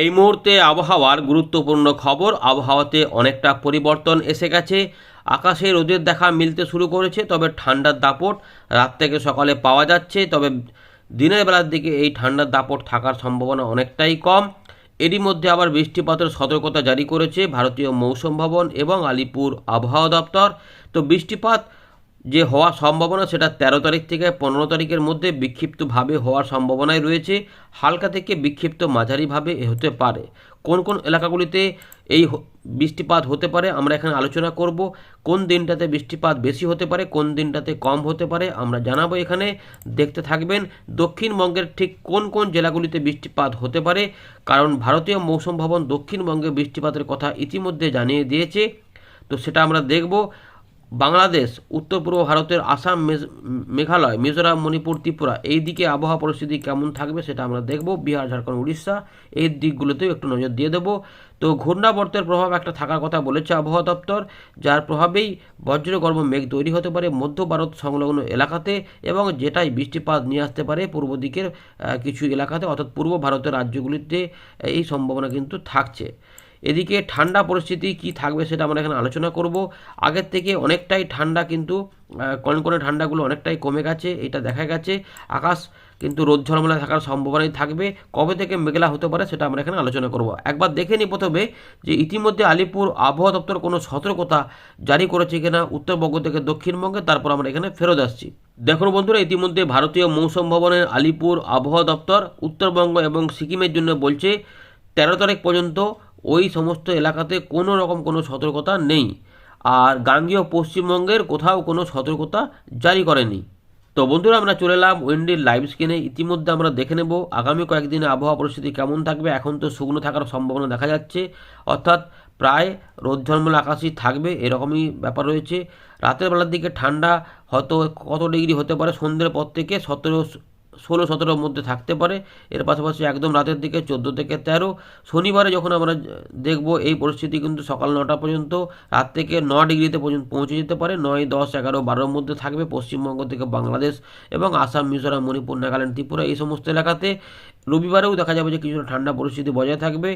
এই মুহূর্তে আবহাওয়ার গুরুত্বপূর্ণ খবর। আবহাওয়াতে অনেকটা পরিবর্তন এসে গেছে। আকাশে রোদের দেখা মিলতে শুরু করেছে, তবে ঠান্ডার দাপট রাত থেকে সকালে পাওয়া যাচ্ছে। তবে দিনের বেলার দিকে এই ঠান্ডার দাপট থাকার সম্ভাবনা অনেকটাই কম। এরই মধ্যে আবার বৃষ্টিপাতের সতর্কতা জারি করেছে ভারতীয় মৌসুম ভবন এবং আলিপুর আবহাওয়া দপ্তর। তো বৃষ্টিপাত যে হওয়ার সম্ভাবনা সেটা 13 তারিখ থেকে 15 তারিখের মধ্যে বিক্ষিপ্তভাবে হওয়ার সম্ভাবনাই রয়েছে। হালকা থেকে বিক্ষিপ্ত মাঝারিভাবে হতে পারে। কোন কোন এলাকাগুলিতে এই বৃষ্টিপাত হতে পারে আমরা এখানে আলোচনা করব। কোন দিনটাতে বৃষ্টিপাত বেশি হতে পারে, কোন দিনটাতে কম হতে পারে আমরা জানাবো এখানে, দেখতে থাকবেন। দক্ষিণবঙ্গের ঠিক কোন কোন জেলাগুলিতে বৃষ্টিপাত হতে পারে, কারণ ভারতীয় মৌসুম ভবন দক্ষিণবঙ্গে বৃষ্টিপাতের কথা ইতিমধ্যে জানিয়ে দিয়েছে। তো সেটা আমরা দেখব। বাংলাদেশ, উত্তর পূর্ব ভারতের আসাম, মেঘালয়, মিজোরাম, মণিপুর, ত্রিপুরা এই দিকে আবহাওয়া পরিস্থিতি কেমন থাকবে সেটা আমরা দেখব। বিহার, ঝাড়খণ্ড, উড়িষ্যা এই দিকগুলোতেও একটু নজর দিয়ে দেবো। তো ঘূর্ণাবর্তের প্রভাব একটা থাকার কথা বলেছে আবহাওয়া দপ্তর, যার প্রভাবেই বজ্রগর্ভ মেঘ তৈরি হতে পারে মধ্য ভারত সংলগ্ন এলাকাতে, এবং যেটাই বৃষ্টিপাত নিয়ে আসতে পারে পূর্ব দিকের কিছু এলাকাতে, অর্থাৎ পূর্ব ভারতের রাজ্যগুলিতে এই সম্ভাবনা কিন্তু থাকছে। এদিকে ঠান্ডা পরিস্থিতি কি থাকবে সেটা আমরা এখানে আলোচনা করব। আগের থেকে অনেকটাই ঠান্ডা কিন্তু কনকনে ঠান্ডাগুলো অনেকটাই কমে গেছে, এটা দেখা গেছে। আকাশ কিন্তু রোদ ঝলমলে থাকার সম্ভাবনাই থাকবে। কবে থেকে মেঘলা হতে পারে সেটা আমরা এখানে আলোচনা করব। একবার দেখে নিই প্রথমে যে ইতিমধ্যে আলিপুর আবহাওয়া দপ্তর কোনো সতর্কতা জারি করেছে কিনা উত্তরবঙ্গ থেকে দক্ষিণবঙ্গে, তারপর আমরা এখানে ফেরত আসছি। দেখুন বন্ধুরা, ইতিমধ্যে ভারতীয় মৌসুম ভবনের আলিপুর আবহাওয়া দপ্তর উত্তরবঙ্গ এবং সিকিমের জন্য বলছে 13 তারিখ পর্যন্ত ওই সমস্ত এলাকাতে কোনো রকম কোনো সতর্কতা নেই। আর গাঙ্গেয় পশ্চিমবঙ্গের কোথাও কোনো সতর্কতা জারি করেনি। তো বন্ধুরা, আমরা চলে এলাম উইন্ডির লাইভ স্ক্রিনে। ইতিমধ্যে আমরা দেখে নেব আগামী কয়েকদিনে আবহাওয়া পরিস্থিতি কেমন থাকবে। এখন তো শুকনো থাকার সম্ভাবনা দেখা যাচ্ছে, অর্থাৎ প্রায় রোদ ঝলমলে আকাশই থাকবে, এরকমই ব্যাপার রয়েছে। রাতের বেলার দিকে ঠান্ডা হয়তো কত ডিগ্রি হতে পারে, সন্ধ্যের পর থেকে 16-17 মধ্যে থাকতে পারে। এর পাশাপাশি একদম রাতের দিকে 14 থেকে 13। শনিবারে যখন আমরা দেখব এই পরিস্থিতি কিন্তু সকাল 9টা পর্যন্ত, রাত থেকে 9 ডিগ্রিতে পর্যন্ত পৌঁছে যেতে পারে। 9, 10, 11, 12-র মধ্যে থাকবে পশ্চিমবঙ্গ থেকে বাংলাদেশ এবং আসাম, মিজোরাম, মণিপুর, নাগাল্যান্ড, ত্রিপুরা এই সমস্ত এলাকাতে। রবিবারেও দেখা যাবে যে কিছুটা ঠান্ডা পরিস্থিতি বজায় থাকবে।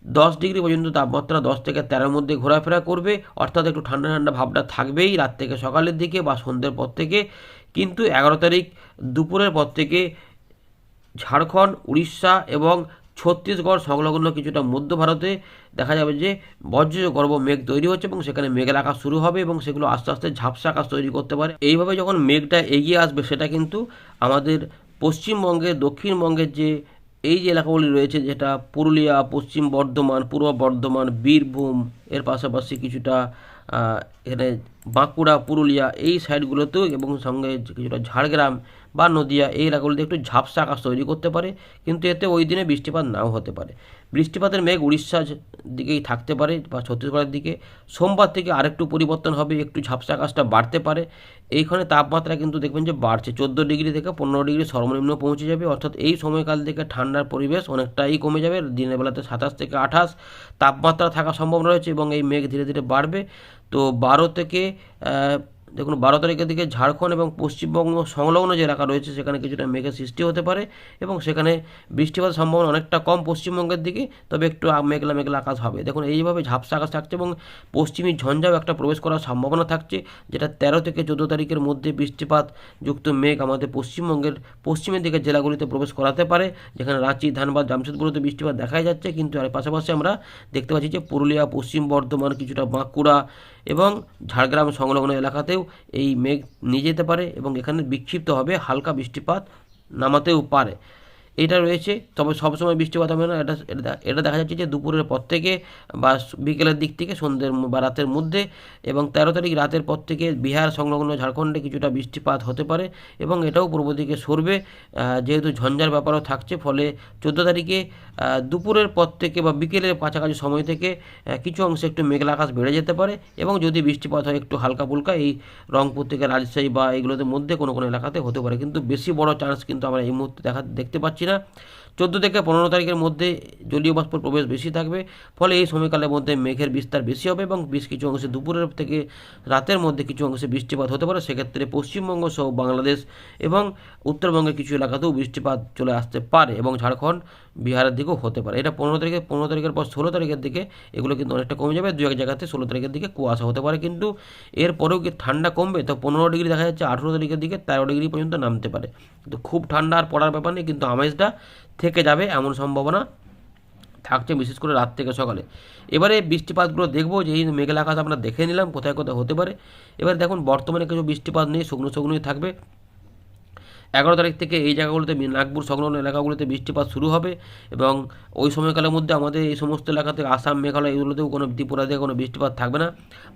10 ডিগ্রি পর্যন্ত তাপমাত্রা 10 থেকে 13-র মধ্যে ঘোরাফেরা করবে, অর্থাৎ একটু ঠান্ডা ঠান্ডা ভাবটা থাকবেই রাত থেকে সকালের দিকে বা সন্ধ্যের পর থেকে। কিন্তু 11 তারিখ দুপুরের পর থেকে ঝাড়খণ্ড, উড়িষ্যা এবং ছত্তিশগড় সংলগ্ন কিছুটা মধ্য ভারতে দেখা যাবে যে বজ্রগর্ভ মেঘ তৈরি হচ্ছে এবং সেখানে মেঘের আকাশ শুরু হবে এবং সেগুলো আস্তে আস্তে ঝাপসা আকাশ তৈরি করতে পারে। এইভাবে যখন মেঘটা এগিয়ে আসবে সেটা কিন্তু আমাদের পশ্চিমবঙ্গে, দক্ষিণবঙ্গের যে এই যে এলাকাগুলি রয়েছে, যেটা পুরুলিয়া, পশ্চিম বর্ধমান, পূর্ব বর্ধমান, বীরভূম, এর পাশাপাশি কিছুটা এখানে বাঁকুড়া, পুরুলিয়া এই সাইডগুলোতেও এবং সঙ্গে কিছুটা ঝাড়গ্রাম বা নদিয়া এই এলাকাগুলোতে একটু ঝাপসা আকাশ তৈরি করতে পারে, কিন্তু এতে ওই দিনে বৃষ্টিপাত নাও হতে পারে। বৃষ্টিপাতের মেঘ উড়িষ্যার দিকেই থাকতে পারে বা ছত্তিশগড়ের দিকে। সোমবার থেকে আরেকটু পরিবর্তন হবে, একটু ঝাপসা আকাশটা বাড়তে পারে। এইখানে তাপমাত্রা কিন্তু দেখবেন যে বাড়ছে, 14 ডিগ্রি থেকে 15 ডিগ্রি সর্বনিম্ন পৌঁছে যাবে, অর্থাৎ এই সময়কাল থেকে ঠান্ডার পরিবেশ অনেকটাই কমে যাবে। দিনের বেলাতে 27 থেকে 28 তাপমাত্রা থাকার সম্ভাবনা রয়েছে এবং এই মেঘ ধীরে ধীরে বাড়বে। তো 12 থেকে দেখুন 12 তারিখের দিকে ঝাড়খণ্ড এবং পশ্চিমবঙ্গ সংলগ্ন যে এলাকা রয়েছে সেখানে কিছুটা মেঘের সৃষ্টি হতে পারে এবং সেখানে বৃষ্টিপাতের সম্ভাবনা অনেকটা কম পশ্চিমবঙ্গের দিকে, তবে একটু মেঘলা মেঘলা আকাশ হবে। দেখুন এইভাবে ঝাপসা আকাশ থাকছে এবং পশ্চিমী ঝঞ্ঝাও একটা প্রবেশ করার সম্ভাবনা থাকছে, যেটা 13 থেকে 14 তারিখের মধ্যে বৃষ্টিপাত যুক্ত মেঘ আমাদের পশ্চিমবঙ্গের পশ্চিমের দিকের জেলাগুলিতে প্রবেশ করাতে পারে, যেখানে রাঁচি, ধানবাদ, জামশেদপুরতে বৃষ্টিপাত দেখাই যাচ্ছে। কিন্তু আর পাশাপাশি আমরা দেখতে পাচ্ছি যে পুরুলিয়া, পশ্চিম বর্ধমান, কিছুটা বাঁকুড়া এবং ঝাড়গ্রাম সংলগ্ন এলাকাতেও এই মেঘ নিয়ে যেতে পারে এবং এখানে বিক্ষিপ্তভাবে হালকা বৃষ্টিপাত নামাতেও পারে। এটা রয়েছে, তবে সবসময় বৃষ্টিপাত হবে না। এটা দেখা যাচ্ছে যে দুপুরের পর থেকে বা বিকেলের দিক থেকে সন্ধ্যের বা রাতের মধ্যে, এবং 13 তারিখ রাতের পর থেকে বিহার সংলগ্ন ঝাড়খণ্ডে কিছুটা বৃষ্টিপাত হতে পারে এবং এটাও পূর্ব দিকে সরবে, যেহেতু ঝঞ্ঝার ব্যাপারও থাকছে। ফলে 14 তারিখে দুপুরের পর থেকে বা বিকেলের কাছাকাছি সময় থেকে কিছু অংশে একটু মেঘলা আকাশ বেড়ে যেতে পারে এবং যদি বৃষ্টিপাত হয় একটু হালকা ফুলকা এই রংপুর থেকে রাজশাহী বা এগুলোদের মধ্যে কোনো কোনো এলাকাতে হতে পারে, কিন্তু বেশি বড় চান্স কিন্তু আমরা এই মুহূর্তে দেখতে পাচ্ছি না। 14 থেকে 15 তারিখের মধ্যে জলীয় বাষ্পর প্রবেশ বেশি থাকবে, ফলে এই সময়কালের মধ্যে মেঘের বিস্তার বেশি হবে এবং বেশ কিছু অংশে দুপুরের থেকে রাতের মধ্যে কিছু অংশে বৃষ্টিপাত হতে পারে। সেক্ষেত্রে পশ্চিমবঙ্গ সহ বাংলাদেশ এবং উত্তরবঙ্গের কিছু এলাকাতেও বৃষ্টিপাত চলে আসতে পারে এবং ঝাড়খণ্ড বিহারের দিকেও হতে পারে। এটা 15 তারিখের পর 16 তারিখের দিকে এগুলো কিন্তু অনেকটা কমে যাবে। দু এক জায়গাতে 16 তারিখের দিকে কুয়াশা হতে পারে, কিন্তু এরপরেও কি ঠান্ডা কমবে? তো 15 ডিগ্রি দেখা যাচ্ছে, 18 তারিখের দিকে 13 ডিগ্রি পর্যন্ত নামতে পারে। তো খুব ঠান্ডা আর পড়ার ব্যাপার নেই, কিন্তু আমেজটা থেকে যাবে এমন সম্ভাবনা থাকছে, বিশেষ করে রাত থেকে সকালে। এবারে বৃষ্টিপাতগুলো দেখবো, যে এই মেঘলা আকাশ আমরা দেখে নিলাম কোথায় কোথায় হতে পারে। এবার দেখুন, বর্তমানে কিছু বৃষ্টিপাত নেই, শুকনো শুকনোই থাকবে। 11 তারিখ থেকে এই জায়গাগুলোতে নাগপুর সংলগ্ন এলাকাগুলোতে বৃষ্টিপাত শুরু হবে এবং ওই সময়কালের মধ্যে আমাদের এই সমস্ত এলাকাতে আসাম, মেঘালয় এগুলোতেও কোনো ত্রিপুরাতে কোনো বৃষ্টিপাত থাকবে না।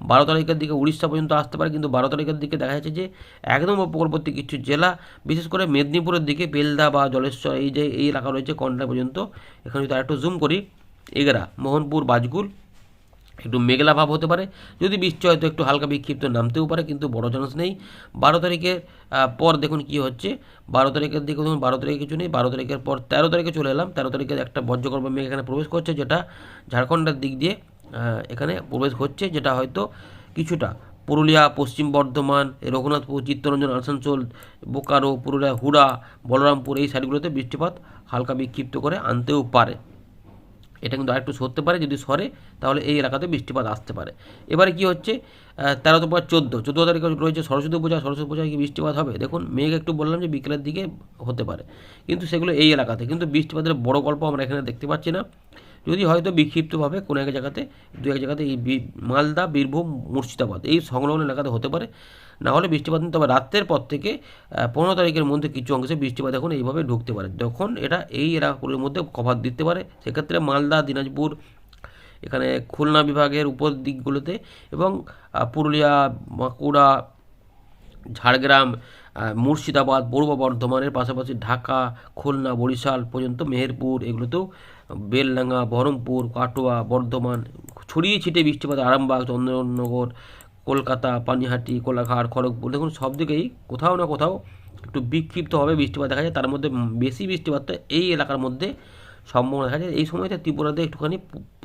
12 তারিখের দিকে উড়িষ্যা পর্যন্ত আসতে পারে, কিন্তু 12 তারিখের দিকে দেখা যাচ্ছে যে একদম উপকূলবর্তী কিছু জেলা, বিশেষ করে মেদিনীপুরের দিকে বেলদা বা জলেশ্বর এই যে এই এলাকা রয়েছে কন্যা পর্যন্ত, এখানে যদি আরেকটু জুম করি, এগরা, মোহনপুর, বাজগুল একটু মেঘলা ভাব হতে পারে। যদি বৃষ্টি হয়তো একটু হালকা বিক্ষিপ্ত নামতেও পারে, কিন্তু বড় চান্স নেই। 12 তারিখের পর দেখুন কি হচ্ছে। 12 তারিখের দিকে দেখুন, 12 তারিখে কিছু নেই। 12 তারিখের পর 13 তারিখে চলে এলাম। 13 তারিখে একটা বজ্রগর্ভ মেঘ এখানে প্রবেশ করছে, যেটা ঝাড়খণ্ডের দিক দিয়ে এখানে প্রবেশ হচ্ছে, যেটা হয়তো কিছুটা পুরুলিয়া, পশ্চিম বর্ধমান, রঘুনাথপুর, চিত্তরঞ্জন, আসানসোল, বোকারো, পুরুলিয়া, হুড়া, বলরামপুর এই সাইডগুলোতে বৃষ্টিপাত হালকা বিক্ষিপ্ত করে আনতেও পারে। এটা কিন্তু আরেকটু সরতে পারে, যদি সরে তাহলে এই এলাকাতে বৃষ্টিপাত আসতে পারে। এবারে কি হচ্ছে, 13 পর 14 তারিখে রয়েছে সরস্বতী পূজা। সরস্বতী পূজায় কি বৃষ্টিপাত হবে? দেখুন, মেঘ একটু বললাম যে বিকেলের দিকে হতে পারে, কিন্তু সেগুলো এই এলাকাতে, কিন্তু বৃষ্টিপাতের বড় গল্প আমরা এখানে দেখতে পাচ্ছি না। যদি হয়তো বিক্ষিপ্তভাবে কোনো এক জায়গাতে, দু এক জায়গাতে এই মালদা, বীরভূম, মুর্শিদাবাদ এই সংলগ্ন এলাকাতে হতে পারে, না হলে বৃষ্টিপাত নেই। তবে রাতের পর থেকে 15 তারিখের মধ্যে কিছু অংশে বৃষ্টিপাত এখন এইভাবে ঢুকতে পারে, যখন এটা এই এলাকাগুলোর মধ্যে কভার দিতে পারে। সেক্ষেত্রে মালদা, দিনাজপুর, এখানে খুলনা বিভাগের উপর দিকগুলোতে এবং পুরুলিয়া, বাঁকুড়া, ঝাড়গ্রাম, মুর্শিদাবাদ, পূর্ব বর্ধমানের পাশাপাশি ঢাকা, খুলনা, বরিশাল পর্যন্ত, মেহেরপুর এগুলোতেও, বেলডাঙ্গা, বহরমপুর, কাটোয়া, বর্ধমান ছড়িয়ে ছিটিয়ে বৃষ্টিপাত, আরামবাগ, চন্দননগর, কলকাতা, পানিহাটি, কোলাঘাট, খড়গপুর, দেখুন সব দিকেই কোথাও না কোথাও একটু বিক্ষিপ্ত হবে বৃষ্টিপাত দেখা যায়। তার মধ্যে বেশি বৃষ্টিপাতটা এই এলাকার মধ্যে সম্ভাবনা দেখা যায়। এই সময়তে ত্রিপুরাতে একটুখানি,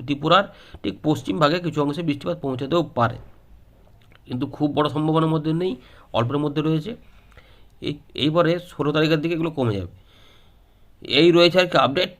ত্রিপুরার ঠিক পশ্চিম ভাগে কিছু অংশে বৃষ্টিপাত পৌঁছাতেও পারে, কিন্তু খুব বড় সম্ভাবনার মধ্যে নেই, অল্পের মধ্যে রয়েছে। এইবারে 16 তারিখের দিকে এগুলো কমে যাবে। এই রয়েছে আর কি আপডেট।